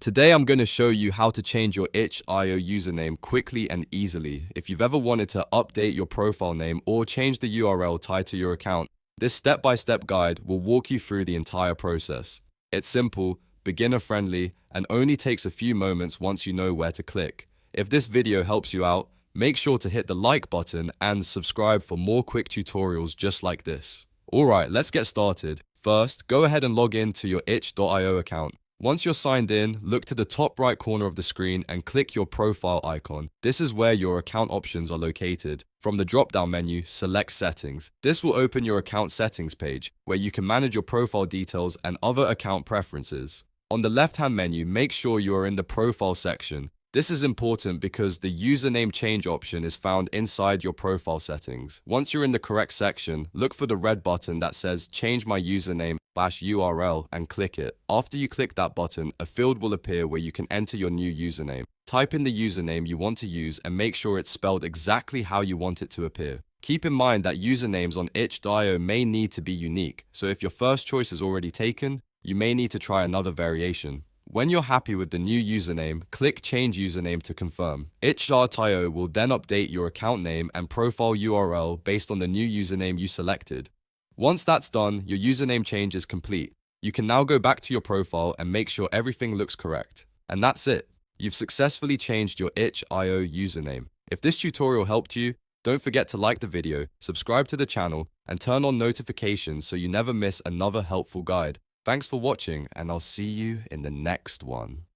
Today I'm going to show you how to change your itchio username quickly and easily. If you've ever wanted to update your profile name or change the URL tied to your account, this step-by-step guide will walk you through the entire process. It's simple, beginner-friendly, and only takes a few moments once you know where to click. If this video helps you out, make sure to hit the like button and subscribe for more quick tutorials just like this. Alright, let's get started. First, go ahead and log in to your itch.io account. Once you're signed in, look to the top right corner of the screen and click your profile icon. This is where your account options are located. From the drop-down menu, select Settings. This will open your account settings page, where you can manage your profile details and other account preferences. On the left-hand menu, make sure you are in the Profile section. This is important because the username change option is found inside your profile settings. Once you're in the correct section, look for the red button that says Change My Username/URL and click it. After you click that button, a field will appear where you can enter your new username. Type in the username you want to use and make sure it's spelled exactly how you want it to appear. Keep in mind that usernames on itch.io may need to be unique, so if your first choice is already taken, you may need to try another variation. When you're happy with the new username, click Change Username to confirm. itch.io will then update your account name and profile URL based on the new username you selected. Once that's done, your username change is complete. You can now go back to your profile and make sure everything looks correct. And that's it. You've successfully changed your itch.io username. If this tutorial helped you, don't forget to like the video, subscribe to the channel, and turn on notifications so you never miss another helpful guide. Thanks for watching, and I'll see you in the next one.